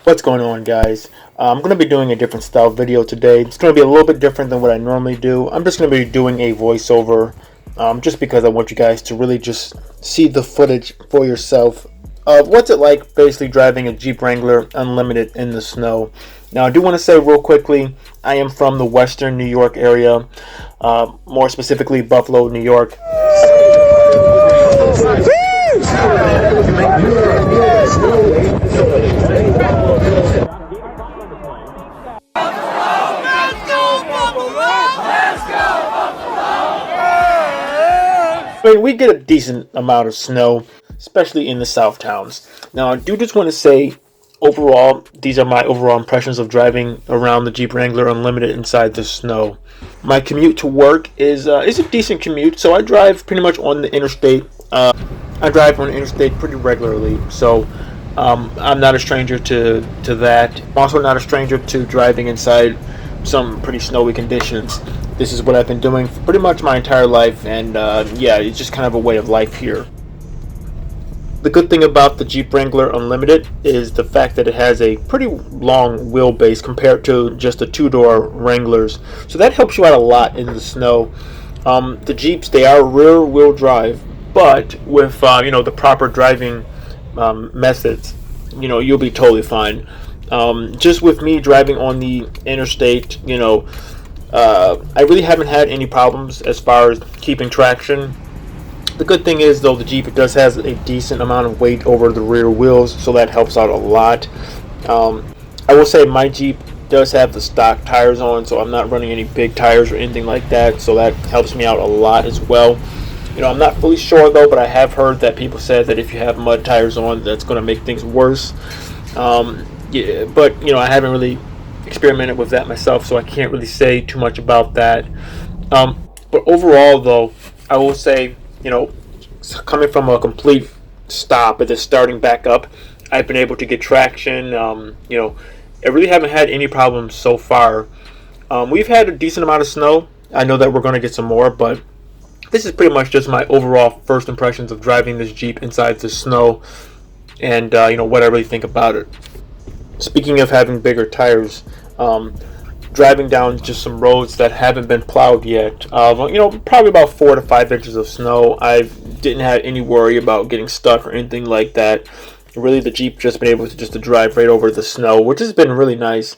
What's going on, guys? I'm going to be doing a different style video today. It's going to be a little bit different than what I normally do. I'm just going to be doing a voiceover just because I want you guys to really just see the footage for yourself of what's it like basically driving a Jeep Wrangler Unlimited in the snow. Now, I do want to say real quickly, I am from the Western New York area, more specifically Buffalo, New York. I mean, we get a decent amount of snow, especially in the southtowns. Now, I do just want to say, overall, these are my overall impressions of driving around the Jeep Wrangler Unlimited inside the snow. My commute to work is a decent commute, so I drive pretty much on the interstate. I drive on the interstate pretty regularly, so I'm not a stranger to that. I'm also not a stranger to driving inside some pretty snowy conditions. This is what I've been doing for pretty much my entire life, and yeah, it's just kind of a way of life here. The good thing about the Jeep Wrangler Unlimited is the fact that it has a pretty long wheelbase compared to just the two-door Wranglers, so that helps you out a lot in the snow. The Jeeps, they are rear-wheel drive, but with the proper driving methods, you'll be totally fine. Just with me driving on the interstate, I really haven't had any problems as far as keeping traction. The good thing is, though, the Jeep, it does has a decent amount of weight over the rear wheels, so that helps out a lot. I will say my Jeep does have the stock tires on, so I'm not running any big tires or anything like that, so that helps me out a lot as well. I'm not fully sure, though, but I have heard that people said that if you have mud tires on, that's going to make things worse. Yeah, but I haven't really experimented with that myself, so I can't really say too much about that. But overall, though, I will say, coming from a complete stop and then starting back up, I've been able to get traction. I really haven't had any problems so far. We've had a decent amount of snow. I know that we're going to get some more, but this is pretty much just my overall first impressions of driving this Jeep inside the snow, and what I really think about it. Speaking of having bigger tires, driving down just some roads that haven't been plowed yet, probably about 4 to 5 inches of snow. I didn't have any worry about getting stuck or anything like that. Really, the Jeep just been able to drive right over the snow, which has been really nice,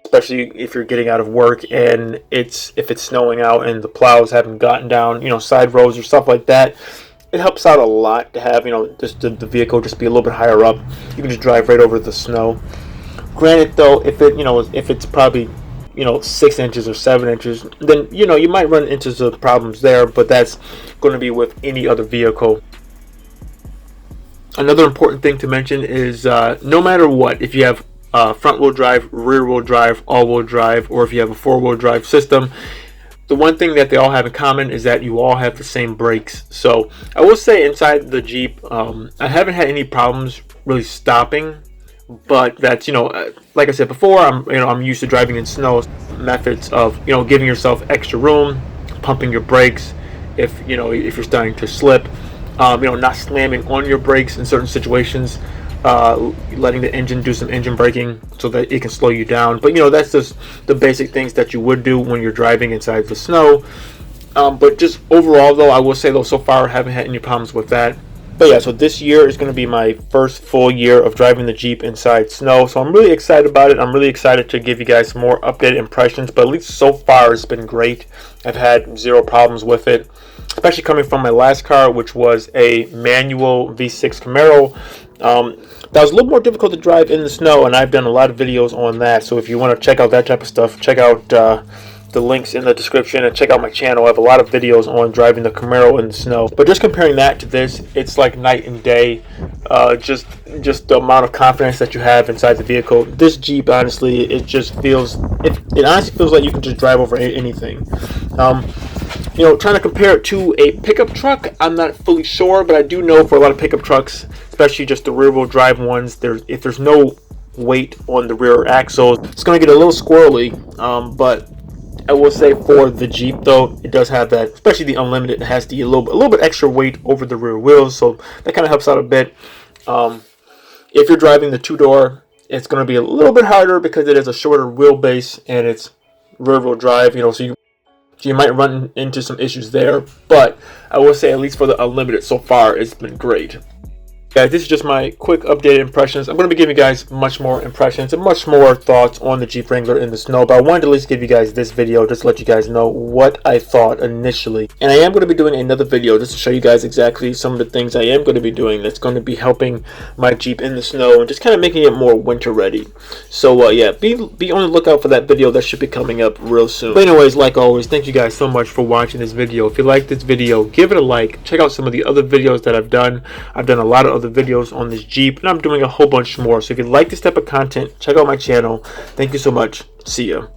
especially if you're getting out of work and if it's snowing out and the plows haven't gotten down, side roads or stuff like that. It helps out a lot to have, just the vehicle just be a little bit higher up. You can just drive right over the snow. Granted, though, if it's probably 6 inches or 7 inches, then you might run into some problems there, but that's going to be with any other vehicle. Another important thing to mention is no matter what, if you have front-wheel drive, rear-wheel drive, all-wheel drive, or if you have a four-wheel drive system, the one thing that they all have in common is that you all have the same brakes. So I will say inside the Jeep, I haven't had any problems really stopping. But that's like I said before, I'm used to driving in snow. Methods of giving yourself extra room, pumping your brakes if you're starting to slip, not slamming on your brakes in certain situations, letting the engine do some engine braking so that it can slow you down. But that's just the basic things that you would do when you're driving inside the snow. But just overall, though, I will say, though, so far I haven't had any problems with that. But yeah, so this year is going to be my first full year of driving the Jeep inside snow. So I'm really excited about it. I'm really excited to give you guys some more updated impressions. But at least so far, it's been great. I've had zero problems with it, especially coming from my last car, which was a manual V6 Camaro. That was a little more difficult to drive in the snow, and I've done a lot of videos on that. So if you want to check out that type of stuff, check out the links in the description and check out my channel. I have a lot of videos on driving the Camaro in the snow. But just comparing that to this, it's like night and day. Just the amount of confidence that you have inside the vehicle. This Jeep, honestly, it honestly feels like you can just drive over anything. Trying to compare it to a pickup truck, I'm not fully sure, but I do know for a lot of pickup trucks, especially just the rear-wheel drive ones, if there's no weight on the rear axle, it's going to get a little squirrely, but I will say for the Jeep, though, it does have that, especially the Unlimited, it has a little bit extra weight over the rear wheels, so that kind of helps out a bit. If you're driving the two-door It's going to be a little bit harder because it is a shorter wheelbase and it's rear-wheel drive, so you might run into some issues there. But I will say, at least for the Unlimited so far, it's been great. Guys, this is just my quick updated impressions. I'm going to be giving you guys much more impressions and much more thoughts on the Jeep Wrangler in the snow, but I wanted to at least give you guys this video just to let you guys know what I thought initially. And I am going to be doing another video just to show you guys exactly some of the things I am going to be doing that's going to be helping my Jeep in the snow and just kind of making it more winter ready. So yeah, be on the lookout for that video. That should be coming up real soon. But anyways, like always, thank you guys so much for watching this video. If you like this video, give it a like. Check out some of the other videos that I've done. I've done a lot of other videos on this Jeep, and I'm doing a whole bunch more. So if you like this type of content, check out my channel. Thank you so much. See ya.